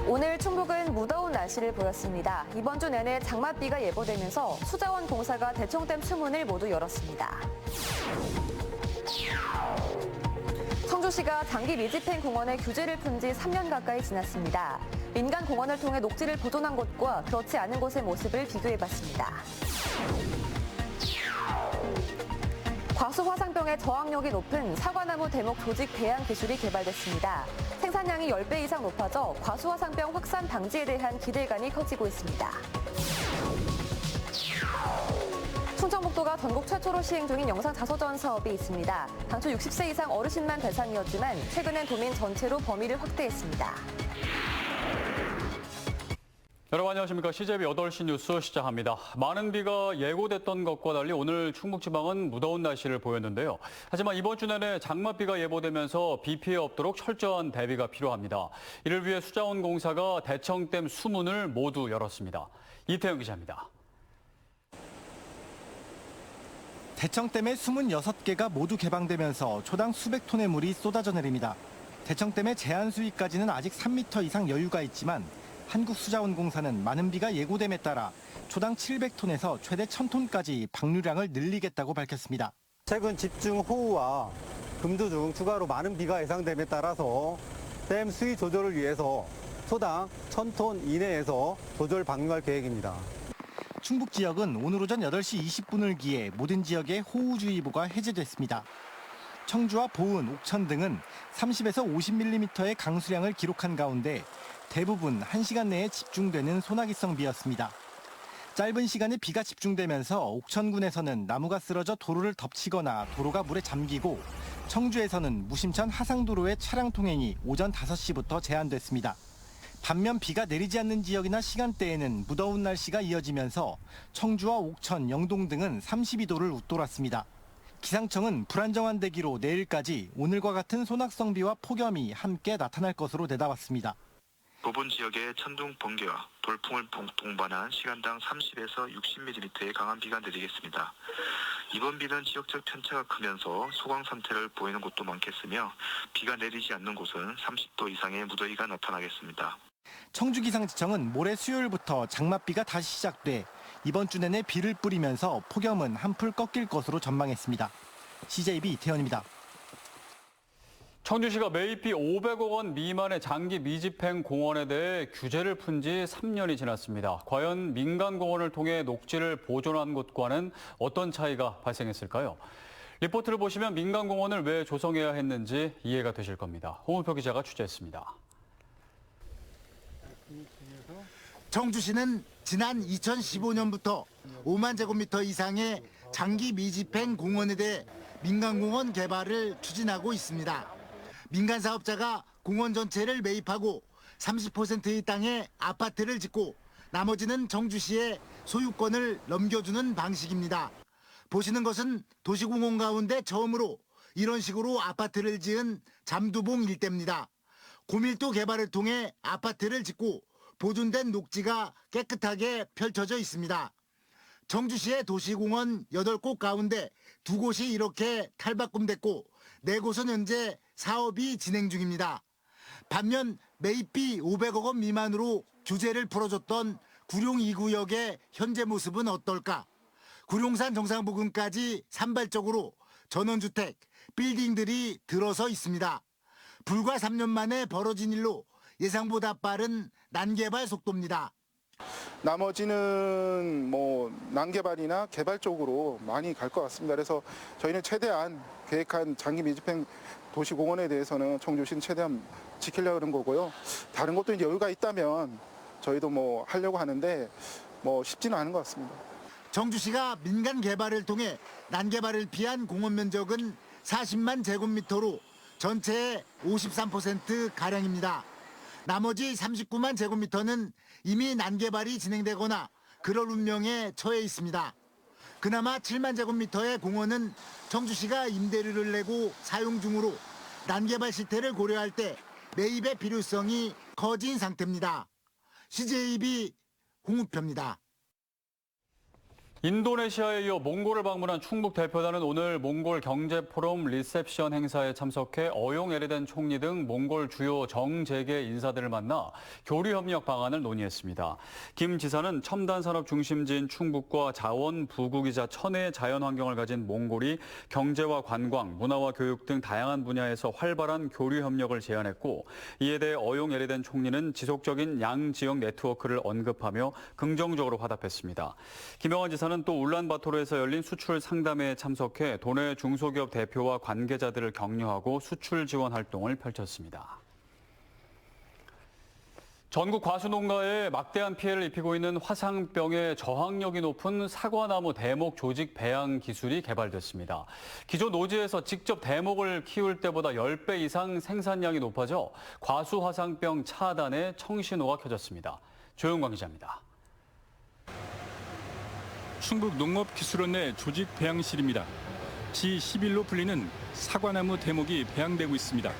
오늘 충북은 무더운 날씨를 보였습니다. 이번 주 내내 장맛비가 예보되면서 수자원공사가 대청댐 수문을 모두 열었습니다. 청주시가 장기 미집행 공원에 규제를 푼 지 3년 가까이 지났습니다. 민간 공원을 통해 녹지를 보존한 곳과 그렇지 않은 곳의 모습을 비교해봤습니다. 과수화상병의 저항력이 높은 사과나무 대목 조직 배양 기술이 개발됐습니다. 생산량이 10배 이상 높아져 과수화상병 확산 방지에 대한 기대감이 커지고 있습니다. 충청북도가 전국 최초로 시행 중인 영상자서전 사업이 있습니다. 당초 60세 이상 어르신만 대상이었지만 최근엔 도민 전체로 범위를 확대했습니다. 여러분 안녕하십니까. CJB 8시 뉴스 시작합니다. 많은 비가 예고됐던 것과 달리 오늘 충북지방은 무더운 날씨를 보였는데요. 하지만 이번 주 내내 장맛비가 예보되면서 비 피해 없도록 철저한 대비가 필요합니다. 이를 위해 수자원공사가 대청댐 수문을 모두 열었습니다. 이태영 기자입니다. 대청댐의 수문 6개가 모두 개방되면서 초당 수백 톤의 물이 쏟아져 내립니다. 대청댐의 제한 수위까지는 아직 3m 이상 여유가 있지만 한국수자원공사는 많은 비가 예고됨에 따라 초당 700톤에서 최대 1000톤까지 방류량을 늘리겠다고 밝혔습니다. 최근 집중호우와 금두 중 추가로 많은 비가 예상됨에 따라서 댐 수위 조절을 위해서 초당 1000톤 이내에서 조절 방류할 계획입니다. 충북 지역은 오늘 오전 8시 20분을 기해 모든 지역에 호우주의보가 해제됐습니다. 청주와 보은, 옥천 등은 30에서 50mm의 강수량을 기록한 가운데 대부분 1시간 내에 집중되는 소나기성 비였습니다. 짧은 시간에 비가 집중되면서 옥천군에서는 나무가 쓰러져 도로를 덮치거나 도로가 물에 잠기고 청주에서는 무심천 하상도로의 차량 통행이 오전 5시부터 제한됐습니다. 반면 비가 내리지 않는 지역이나 시간대에는 무더운 날씨가 이어지면서 청주와 옥천, 영동 등은 32도를 웃돌았습니다. 기상청은 불안정한 대기로 내일까지 오늘과 같은 소낙성 비와 폭염이 함께 나타날 것으로 내다봤습니다. 부분 지역에 천둥, 번개와 돌풍을 동반한 시간당 30에서 60mm의 강한 비가 내리겠습니다. 이번 비는 지역적 편차가 크면서 소강 상태를 보이는 곳도 많겠으며 비가 내리지 않는 곳은 30도 이상의 무더위가 나타나겠습니다. 청주기상지청은 모레 수요일부터 장맛비가 다시 시작돼 이번 주 내내 비를 뿌리면서 폭염은 한풀 꺾일 것으로 전망했습니다. CJB 이태현입니다. 청주시가 매입비 500억 원 미만의 장기 미집행 공원에 대해 규제를 푼 지 3년이 지났습니다. 과연 민간 공원을 통해 녹지를 보존한 곳과는 어떤 차이가 발생했을까요? 리포트를 보시면 민간 공원을 왜 조성해야 했는지 이해가 되실 겁니다. 홍우표 기자가 취재했습니다. 청주시는 지난 2015년부터 5만 제곱미터 이상의 장기 미집행 공원에 대해 민간공원 개발을 추진하고 있습니다. 민간 사업자가 공원 전체를 매입하고 30%의 땅에 아파트를 짓고 나머지는 청주시에 소유권을 넘겨주는 방식입니다. 보시는 것은 도시공원 가운데 처음으로 이런 식으로 아파트를 지은 잠두봉 일대입니다. 고밀도 개발을 통해 아파트를 짓고 보존된 녹지가 깨끗하게 펼쳐져 있습니다. 청주시의 도시공원 8곳 가운데 2곳이 이렇게 탈바꿈됐고 4곳은 현재 사업이 진행 중입니다. 반면 매입비 500억 원 미만으로 규제를 풀어줬던 구룡 2구역의 현재 모습은 어떨까? 구룡산 정상부근까지 산발적으로 전원주택, 빌딩들이 들어서 있습니다. 불과 3년 만에 벌어진 일로 예상보다 빠른 난개발 속도입니다. 나머지는 난개발이나 개발 쪽으로 많이 갈 것 같습니다. 그래서 저희는 최대한 계획한 장기 미집행 도시공원에 대해서는 청주시는 최대한 지키려고 하는 거고요. 다른 것도 이제 여유가 있다면 저희도 하려고 하는데 쉽지는 않은 것 같습니다. 청주시가 민간 개발을 통해 난개발을 피한 공원 면적은 40만 제곱미터로 전체의 53%가량입니다. 나머지 39만 제곱미터는 이미 난개발이 진행되거나 그럴 운명에 처해 있습니다. 그나마 7만 제곱미터의 공원은 청주시가 임대료를 내고 사용 중으로 난개발 실태를 고려할 때 매입의 필요성이 커진 상태입니다. CJB 홍우표입니다. 인도네시아에 이어 몽골을 방문한 충북 대표단은 오늘 몽골 경제포럼 리셉션 행사에 참석해 어용 에르덴 총리 등 몽골 주요 정재계 인사들을 만나 교류협력 방안을 논의했습니다. 김 지사는 첨단 산업 중심지인 충북과 자원 부국이자 천혜의 자연 환경을 가진 몽골이 경제와 관광, 문화와 교육 등 다양한 분야에서 활발한 교류협력을 제안했고, 이에 대해 어용 에르덴 총리는 지속적인 양지역 네트워크를 언급하며 긍정적으로 화답했습니다. 김영환 지사는 또 울란바토르에서 열린 수출 상담회에 참석해 도내 중소기업 대표와 관계자들을 격려하고 수출 지원 활동을 펼쳤습니다. 전국 과수농가에 막대한 피해를 입히고 있는 화상병에 저항력이 높은 사과나무 대목 조직 배양 기술이 개발됐습니다. 기존 노지에서 직접 대목을 키울 때보다 10배 이상 생산량이 높아져 과수 화상병 차단에 청신호가 켜졌습니다. 조영광 기자입니다. 충북 농업기술원내 조직 배양실입니다. G11로 불리는 사과나무 대목이 배양되고 있습니다.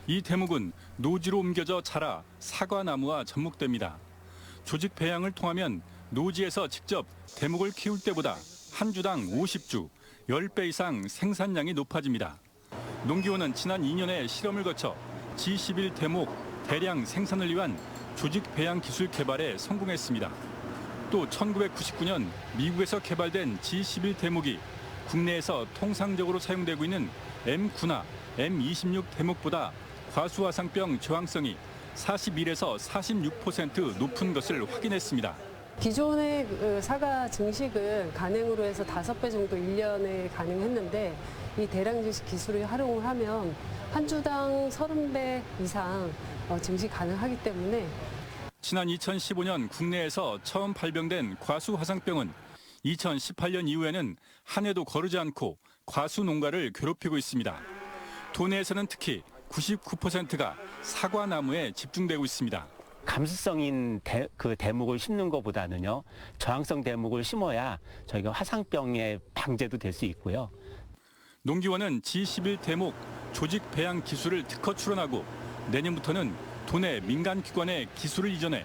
이 대목은 노지로 옮겨져 자라 사과나무와 접목됩니다. 조직 배양을 통하면 노지에서 직접 대목을 키울 때보다 한 주당 50주, 10배 이상 생산량이 높아집니다. 농기원은 지난 2년의 실험을 거쳐 G11 대목 대량 생산을 위한 조직 배양 기술 개발에 성공했습니다. 또 1999년 미국에서 개발된 G11 대목이 국내에서 통상적으로 사용되고 있는 M9나 M26 대목보다 과수화상병 저항성이 41에서 46% 높은 것을 확인했습니다. 기존의 사과 증식은 간행으로 해서 5배 정도 1년에 가능했는데 이 대량 증식 기술을 활용을 하면 한 주당 30배 이상 증식 가능하기 때문에 지난 2015년 국내에서 처음 발병된 과수화상병은 2018년 이후에는 한 해도 거르지 않고 과수 농가를 괴롭히고 있습니다. 도내에서는 특히 99%가 사과나무에 집중되고 있습니다. 감수성인 대목을 심는 것보다는요, 저항성 대목을 심어야 저희가 화상병의 방제도 될 수 있고요. 농기원은 G11 대목 조직 배양 기술을 특허 출원하고 내년부터는 도내 민간 기관에 기술을 이전해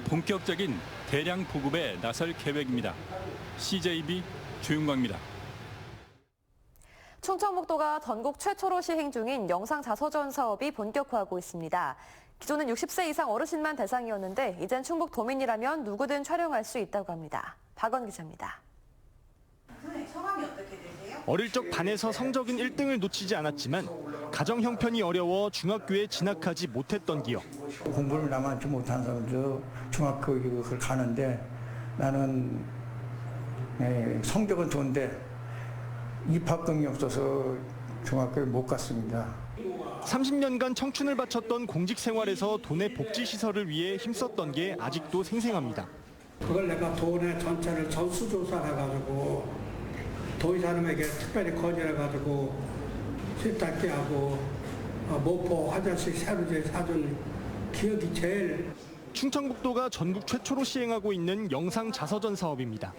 본격적인 대량 보급에 나설 계획입니다. CJB 조윤광입니다. 충청북도가 전국 최초로 시행 중인 영상자서전 사업이 본격화하고 있습니다. 기존은 60세 이상 어르신만 대상이었는데 이젠 충북도민이라면 누구든 촬영할 수 있다고 합니다. 박원 기자입니다. 성함이 어떻게 되세요? 어릴 적 반에서 성적은 1등을 놓치지 않았지만 가정 형편이 어려워 중학교에 진학하지 못했던 기억. 공부를 남한테 못한 사람도 중학교 교육을 가는데 나는 성적은 좋은데 입학금이 없어서 중학교에 못 갔습니다. 30년간 청춘을 바쳤던 공직 생활에서 도내 복지시설을 위해 힘썼던 게 아직도 생생합니다. 그걸 내가 도내 전체를 전수조사를 해가지고 도의 사람에게 특별히 거절해가지고 세탁기 하고 모포 화장실 새로 사준 기억이 제일. 충청북도가 전국 최초로 시행하고 있는 영상 자서전 사업입니다.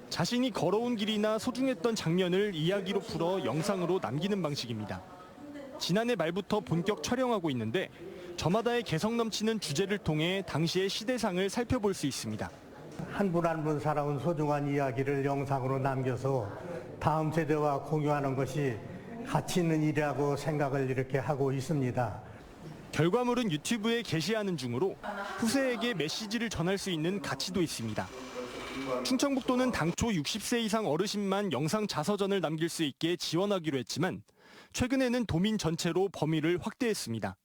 자신이 걸어온 길이나 소중했던 장면을 이야기로 풀어 영상으로 남기는 방식입니다. 지난해 말부터 본격 촬영하고 있는데 저마다의 개성 넘치는 주제를 통해 당시의 시대상을 살펴볼 수 있습니다. 한 분 한 분 살아온 소중한 이야기를 영상으로 남겨서 다음 세대와 공유하는 것이 가치 있는 일이라고 생각을 이렇게 하고 있습니다. 결과물은 유튜브에 게시하는 중으로 후세에게 메시지를 전할 수 있는 가치도 있습니다. 충청북도는 당초 60세 이상 어르신만 영상 자서전을 남길 수 있게 지원하기로 했지만 최근에는 도민 전체로 범위를 확대했습니다.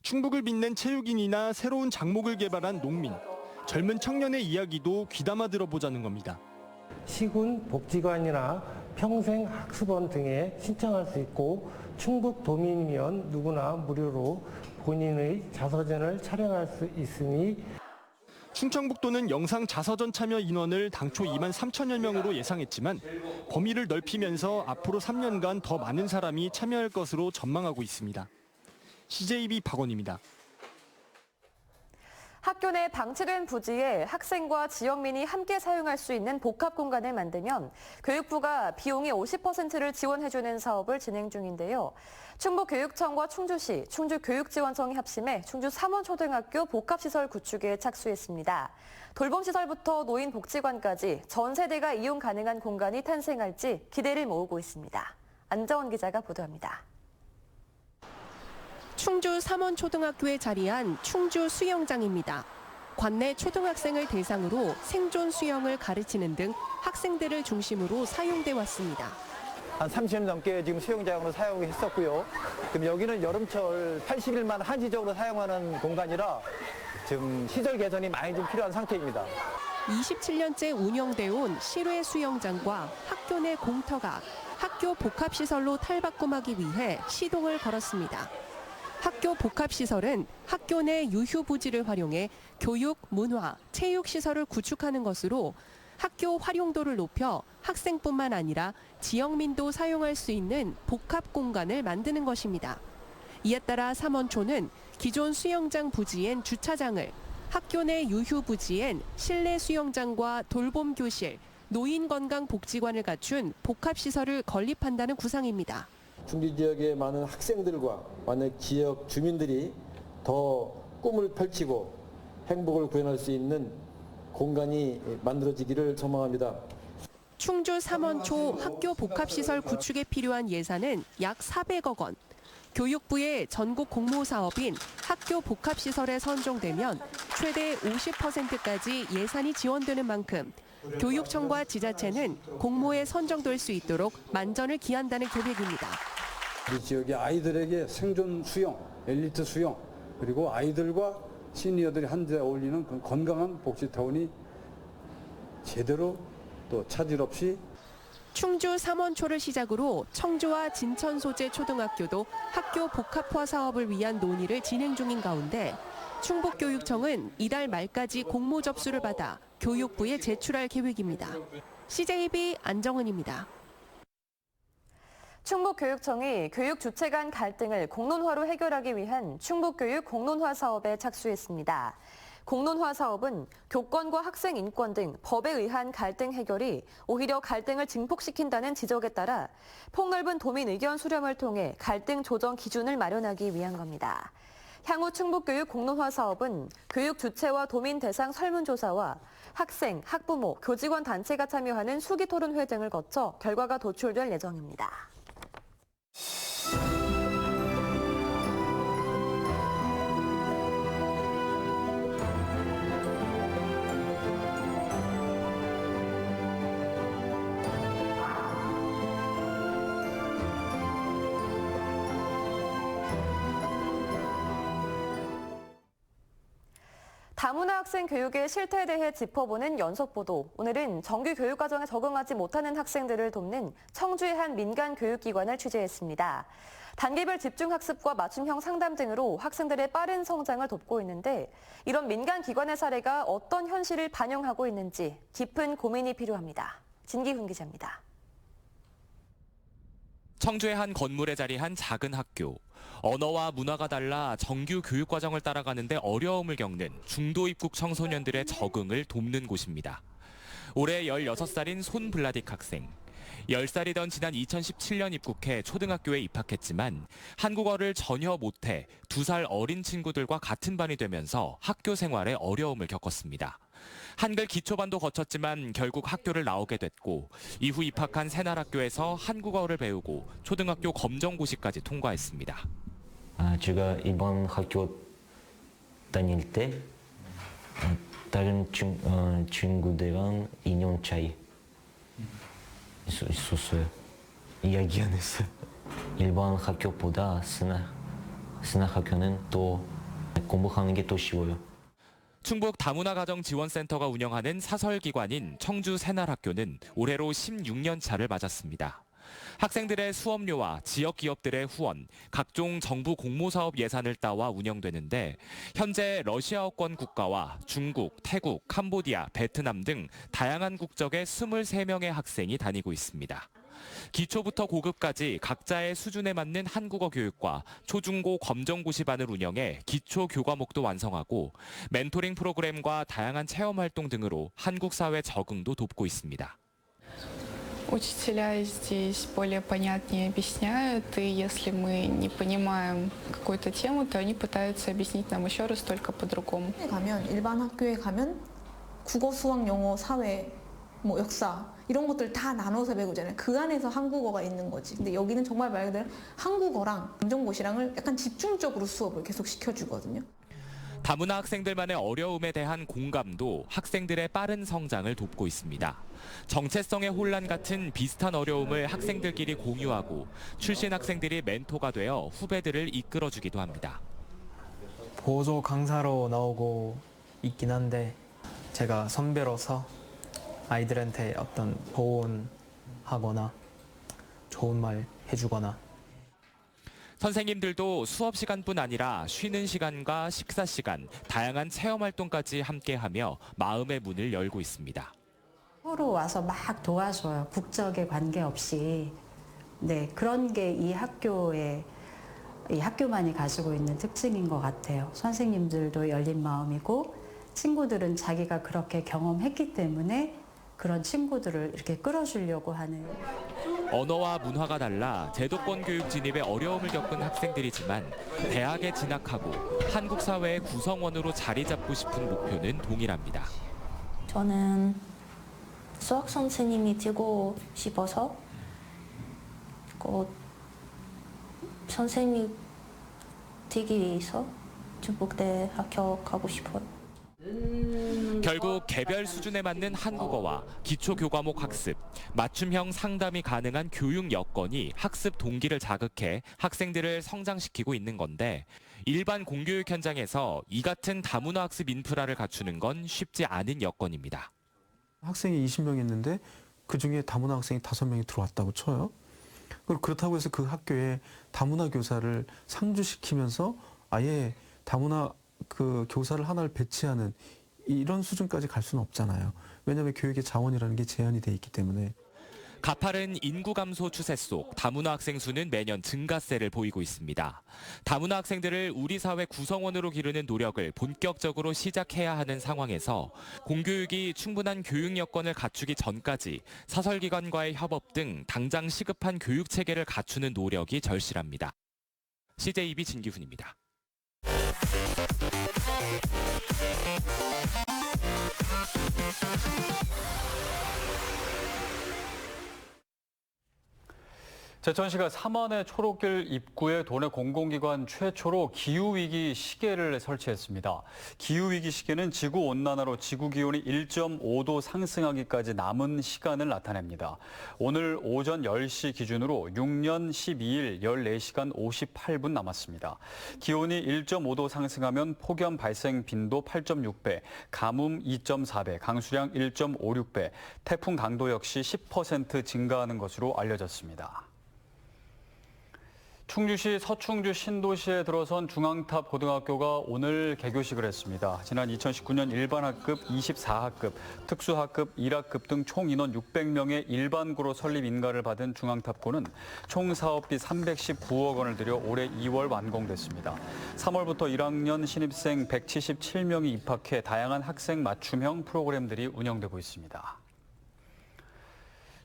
충북을 빛낸 체육인이나 새로운 작목을 개발한 농민, 젊은 청년의 이야기도 귀담아 들어보자는 겁니다. 시군 복지관이나 평생학습원 등에 신청할 수 있고 충북 도민이면 누구나 무료로 본인의 자서전을 촬영할 수 있으니 충청북도는 영상 자서전 참여 인원을 당초 2만 3천여 명으로 예상했지만 범위를 넓히면서 앞으로 3년간 더 많은 사람이 참여할 것으로 전망하고 있습니다. CJB 박원입니다. 학교 내 방치된 부지에 학생과 지역민이 함께 사용할 수 있는 복합 공간을 만들면 교육부가 비용의 50%를 지원해주는 사업을 진행 중인데요. 충북교육청과 충주시, 충주교육지원청이 합심해 충주 삼원초등학교 복합시설 구축에 착수했습니다. 돌봄시설부터 노인복지관까지 전 세대가 이용 가능한 공간이 탄생할지 기대를 모으고 있습니다. 안정원 기자가 보도합니다. 충주 삼원초등학교에 자리한 충주 수영장입니다. 관내 초등학생을 대상으로 생존 수영을 가르치는 등 학생들을 중심으로 사용돼 왔습니다. 한 30년 넘게 지금 수영장으로 사용했었고요. 그럼 여기는 여름철 80일만 한시적으로 사용하는 공간이라 지금 시설 개선이 많이 좀 필요한 상태입니다. 27년째 운영돼 온 실외 수영장과 학교 내 공터가 학교 복합시설로 탈바꿈하기 위해 시동을 걸었습니다. 학교 복합시설은 학교 내 유휴부지를 활용해 교육, 문화, 체육시설을 구축하는 것으로 학교 활용도를 높여 학생뿐만 아니라 지역민도 사용할 수 있는 복합 공간을 만드는 것입니다. 이에 따라 삼원초는 기존 수영장 부지엔 주차장을, 학교 내 유휴부지엔 실내 수영장과 돌봄교실, 노인건강복지관을 갖춘 복합시설을 건립한다는 구상입니다. 충주 지역의 많은 학생들과 많은 지역 주민들이 더 꿈을 펼치고 행복을 구현할 수 있는 공간이 만들어지기를 소망합니다. 충주 삼원초 학교 복합시설 구축에 필요한 예산은 약 400억 원. 교육부의 전국 공모 사업인 학교 복합시설에 선정되면 최대 50%까지 예산이 지원되는 만큼 교육청과 지자체는 공모에 선정될 수 있도록 만전을 기한다는 계획입니다. 우리 지역의 아이들에게 생존 수영, 엘리트 수영, 그리고 아이들과 시니어들이 한데 어울리는 그런 건강한 복지타운이 제대로 또 차질 없이 충주 삼원초를 시작으로 청주와 진천 소재 초등학교도 학교 복합화 사업을 위한 논의를 진행 중인 가운데 충북교육청은 이달 말까지 공모 접수를 받아 교육부에 제출할 계획입니다. CJB 안정은입니다. 충북교육청이 교육 주체 간 갈등을 공론화로 해결하기 위한 충북교육 공론화 사업에 착수했습니다. 공론화 사업은 교권과 학생 인권 등 법에 의한 갈등 해결이 오히려 갈등을 증폭시킨다는 지적에 따라 폭넓은 도민 의견 수렴을 통해 갈등 조정 기준을 마련하기 위한 겁니다. 향후 충북교육 공론화 사업은 교육 주체와 도민 대상 설문조사와 학생, 학부모, 교직원 단체가 참여하는 수기토론회 등을 거쳐 결과가 도출될 예정입니다. 다문화 학생 교육의 실태에 대해 짚어보는 연속보도. 오늘은 정규 교육과정에 적응하지 못하는 학생들을 돕는 청주의 한 민간 교육기관을 취재했습니다. 단계별 집중학습과 맞춤형 상담 등으로 학생들의 빠른 성장을 돕고 있는데 이런 민간 기관의 사례가 어떤 현실을 반영하고 있는지 깊은 고민이 필요합니다. 진기훈 기자입니다. 청주의 한 건물에 자리한 작은 학교. 언어와 문화가 달라 정규 교육과정을 따라가는데 어려움을 겪는 중도 입국 청소년들의 적응을 돕는 곳입니다. 올해 16살인 손블라딕 학생. 10살이던 지난 2017년 입국해 초등학교에 입학했지만 한국어를 전혀 못해 2살 어린 친구들과 같은 반이 되면서 학교 생활에 어려움을 겪었습니다. 한글 기초반도 거쳤지만 결국 학교를 나오게 됐고 이후 입학한 새날학교에서 한국어를 배우고 초등학교 검정고시까지 통과했습니다. 제가 이번 학교 다닐 때 다른 친구들이랑 2년 차이 있었어요. 이야기 안 했어요. 일반 학교보다 스나학교는 또 공부하는 게 더 쉬워요. 충북 다문화가정지원센터가 운영하는 사설기관인 청주 새날학교는 올해로 16년 차를 맞았습니다. 학생들의 수업료와 지역 기업들의 후원, 각종 정부 공모사업 예산을 따와 운영되는데 현재 러시아어권 국가와 중국, 태국, 캄보디아, 베트남 등 다양한 국적의 23명의 학생이 다니고 있습니다. 기초부터 고급까지 각자의 수준에 맞는 한국어 교육과 초중고 검정고시반을 운영해 기초 교과목도 완성하고 멘토링 프로그램과 다양한 체험 활동 등으로 한국 사회 적응도 돕고 있습니다. Учителя здесь более понятнее объясняют, и если мы не понимаем какую-то тему, то они пытаются объяснить нам еще раз, только по-другому. 일반 학교에 가면 국어, 수학, 영어, 사회, 뭐 역사 이런 것들 다 나눠서 배우잖아요. 그 안에서 한국어가 있는 거지. 근데 여기는 정말 말 그대로 한국어랑 검정고시랑을 약간 집중적으로 수업을 계속 시켜주거든요. 다문화 학생들만의 어려움에 대한 공감도 학생들의 빠른 성장을 돕고 있습니다. 정체성의 혼란 같은 비슷한 어려움을 학생들끼리 공유하고 출신 학생들이 멘토가 되어 후배들을 이끌어주기도 합니다. 보조 강사로 나오고 있긴 한데 제가 선배로서 아이들한테 어떤 조언하거나 좋은 말 해주거나 선생님들도 수업 시간뿐 아니라 쉬는 시간과 식사 시간, 다양한 체험 활동까지 함께하며 마음의 문을 열고 있습니다. 서로 와서 막 도와줘요. 국적에 관계없이. 네, 그런 게 이 학교만이 가지고 있는 특징인 것 같아요. 선생님들도 열린 마음이고 친구들은 자기가 그렇게 경험했기 때문에 그런 친구들을 이렇게 끌어주려고 하는. 언어와 문화가 달라 제도권 교육 진입에 어려움을 겪은 학생들이지만 대학에 진학하고 한국 사회의 구성원으로 자리 잡고 싶은 목표는 동일합니다. 저는 수학 선생님이 되고 싶어서 선생님이 되기 위해서 중국대 학교 가고 싶어요. 결국 개별 수준에 맞는 한국어와 기초교과목 학습, 맞춤형 상담이 가능한 교육 여건이 학습 동기를 자극해 학생들을 성장시키고 있는 건데 일반 공교육 현장에서 이 같은 다문화 학습 인프라를 갖추는 건 쉽지 않은 여건입니다. 학생이 20명 있는데 그중에 다문화 학생이 5명이 들어왔다고 쳐요. 그렇다고 해서 그 학교에 다문화 교사를 상주시키면서 아예 다문화 그 교사를 하나를 배치하는 이런 수준까지 갈 수는 없잖아요. 왜냐하면 교육의 자원이라는 게 제한이 돼 있기 때문에. 가파른 인구 감소 추세 속 다문화 학생 수는 매년 증가세를 보이고 있습니다. 다문화 학생들을 우리 사회 구성원으로 기르는 노력을 본격적으로 시작해야 하는 상황에서 공교육이 충분한 교육 여건을 갖추기 전까지 사설기관과의 협업 등 당장 시급한 교육 체계를 갖추는 노력이 절실합니다. CJEB 진기훈입니다. 제천시가 삼안의 초록길 입구에 도내 공공기관 최초로 기후위기 시계를 설치했습니다. 기후위기 시계는 지구온난화로 지구기온이 1.5도 상승하기까지 남은 시간을 나타냅니다. 오늘 오전 10시 기준으로 6년 12일 14시간 58분 남았습니다. 기온이 1.5도 상승하면 폭염 발생 빈도 8.6배, 가뭄 2.4배, 강수량 1.56배, 태풍 강도 역시 10% 증가하는 것으로 알려졌습니다. 충주시 서충주 신도시에 들어선 중앙탑 고등학교가 오늘 개교식을 했습니다. 지난 2019년 일반학급 24학급, 특수학급 1학급 등 총 인원 600명의 일반고로 설립 인가를 받은 중앙탑고는 총 사업비 319억 원을 들여 올해 2월 완공됐습니다. 3월부터 1학년 신입생 177명이 입학해 다양한 학생 맞춤형 프로그램들이 운영되고 있습니다.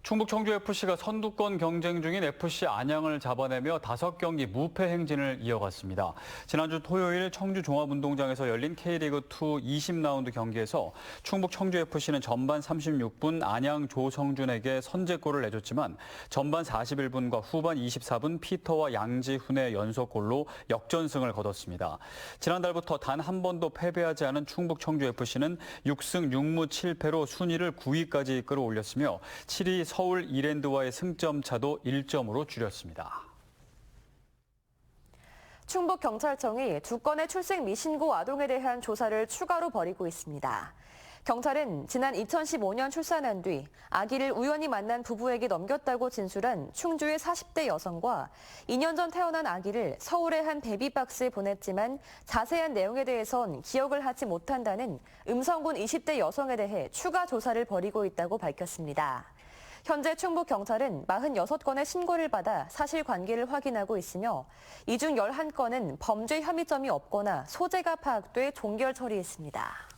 충북 청주FC가 선두권 경쟁 중인 FC 안양을 잡아내며 5경기 무패 행진을 이어갔습니다. 지난주 토요일 청주 종합운동장에서 열린 K리그2 20라운드 경기에서 충북 청주FC는 전반 36분 안양 조성준에게 선제골을 내줬지만 전반 41분과 후반 24분 피터와 양지훈의 연속골로 역전승을 거뒀습니다. 지난달부터 단 한 번도 패배하지 않은 충북 청주FC는 6승 6무 7패로 순위를 9위까지 끌어올렸으며 7위 서울 이랜드와의 승점 차도 1점으로 줄였습니다. 충북경찰청이 2건의 출생 미신고 아동에 대한 조사를 추가로 벌이고 있습니다. 경찰은 지난 2015년 출산한 뒤 아기를 우연히 만난 부부에게 넘겼다고 진술한 충주의 40대 여성과 2년 전 태어난 아기를 서울의 한 베비박스에 보냈지만 자세한 내용에 대해선 기억을 하지 못한다는 음성군 20대 여성에 대해 추가 조사를 벌이고 있다고 밝혔습니다. 현재 충북경찰은 46건의 신고를 받아 사실관계를 확인하고 있으며 이 중 11건은 범죄 혐의점이 없거나 소재가 파악돼 종결 처리했습니다.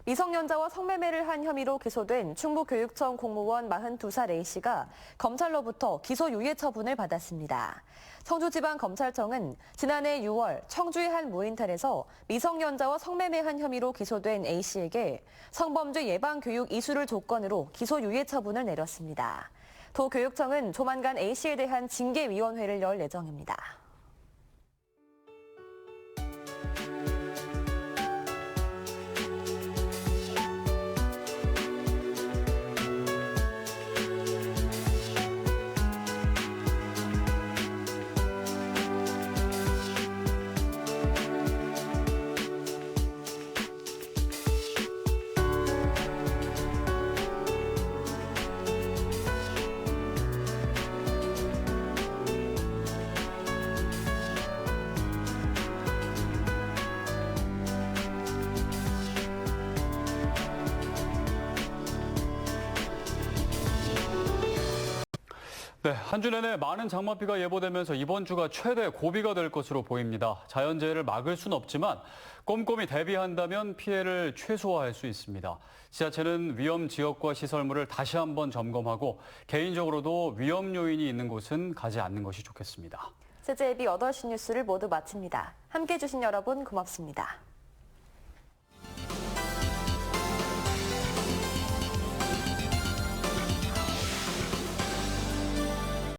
미성년자와 성매매를 한 혐의로 기소된 충북교육청 공무원 42살 A씨가 검찰로부터 기소유예 처분을 받았습니다. 청주지방검찰청은 지난해 6월 청주의 한 무인텔에서 미성년자와 성매매한 혐의로 기소된 A씨에게 성범죄 예방교육 이수를 조건으로 기소유예 처분을 내렸습니다. 도교육청은 조만간 A씨에 대한 징계위원회를 열 예정입니다. 네, 한 주 내내 많은 장맛비가 예보되면서 이번 주가 최대 고비가 될 것으로 보입니다. 자연재해를 막을 수는 없지만 꼼꼼히 대비한다면 피해를 최소화할 수 있습니다. 지자체는 위험 지역과 시설물을 다시 한번 점검하고 개인적으로도 위험 요인이 있는 곳은 가지 않는 것이 좋겠습니다. CJB 8시 뉴스를 모두 마칩니다. 함께해 주신 여러분 고맙습니다.